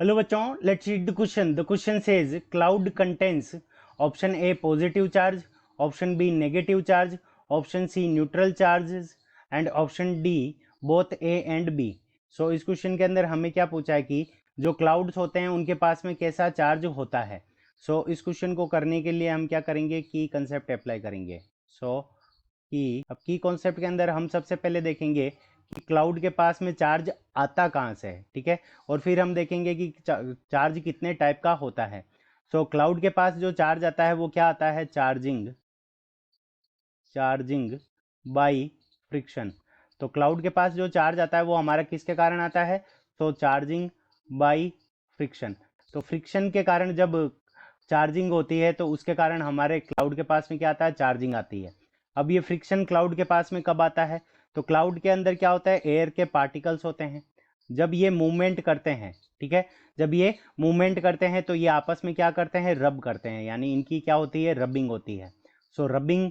Hello बच्चों, let's read the question. The question says cloud contains option A positive charge, option B negative charge, option C neutral charges and option D both A and B. So इस question के अंदर हमें क्या पूछा है कि जो क्लाउड्स होते हैं उनके पास में कैसा चार्ज होता है. सो इस क्वेश्चन को करने के लिए हम क्या करेंगे कि कंसेप्ट अप्लाई करेंगे. की कॉन्सेप्ट के अंदर हम सबसे पहले देखेंगे कि क्लाउड के पास में चार्ज आता कहाँ से है. ठीक है, और फिर हम देखेंगे कि चार्ज कितने टाइप का होता है. सो क्लाउड के पास जो चार्ज आता है वो क्या आता है, चार्जिंग बाई फ्रिक्शन. तो क्लाउड के पास जो चार्ज आता है वो हमारा किसके कारण आता है, तो चार्जिंग बाई फ्रिक्शन. तो फ्रिक्शन के कारण जब चार्जिंग होती है तो उसके कारण हमारे क्लाउड के पास में क्या आता है, चार्जिंग आती है. अब ये फ्रिक्शन क्लाउड के पास में कब आता है, तो क्लाउड के अंदर क्या होता है, एयर के पार्टिकल्स होते हैं. जब ये मूवमेंट करते हैं, ठीक है, जब ये मूवमेंट करते हैं तो ये आपस में क्या करते हैं, रब करते हैं, यानी इनकी क्या होती है, रबिंग होती है. सो रबिंग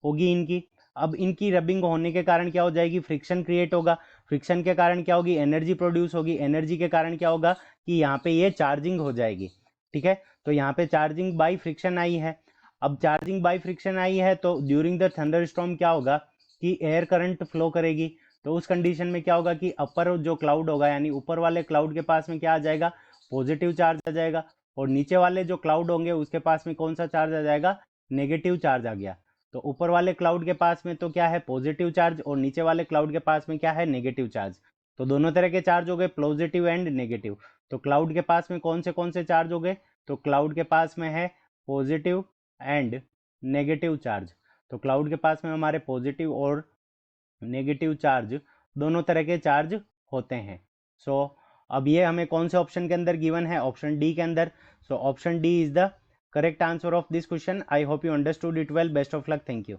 होगी इनकी. अब इनकी रबिंग होने के कारण क्या हो जाएगी, फ्रिक्शन क्रिएट होगा. फ्रिक्शन के कारण क्या होगी, एनर्जी प्रोड्यूस होगी. एनर्जी के कारण क्या होगा कि यहाँ पे ये चार्जिंग हो जाएगी. ठीक है, तो यहाँ पे चार्जिंग बाई फ्रिक्शन आई है. अब चार्जिंग बाई फ्रिक्शन आई है तो ड्यूरिंग द थंडरस्टॉर्म क्या होगा कि एयर करंट फ्लो करेगी. तो उस कंडीशन में क्या होगा कि अपर जो क्लाउड होगा, यानी ऊपर वाले क्लाउड के पास में क्या आ जाएगा, पॉजिटिव चार्ज आ जाएगा. और नीचे वाले जो क्लाउड होंगे उसके पास में कौन सा चार्ज आ जाएगा, नेगेटिव चार्ज आ गया. तो ऊपर वाले क्लाउड के पास में तो क्या है, पॉजिटिव चार्ज, और नीचे वाले क्लाउड के पास में क्या है, नेगेटिव चार्ज. तो दोनों तरह के चार्ज हो गए, पॉजिटिव एंड नेगेटिव. तो क्लाउड के पास में कौन से चार्ज हो गए, तो क्लाउड के पास में है पॉजिटिव एंड नेगेटिव चार्ज. तो क्लाउड के पास में हमारे पॉजिटिव और नेगेटिव चार्ज दोनों तरह के चार्ज होते हैं. सो अब ये हमें कौन से ऑप्शन के अंदर गिवन है, ऑप्शन डी के अंदर. So option D is the correct answer of this question. I hope you understood it well. Best of luck. Thank you.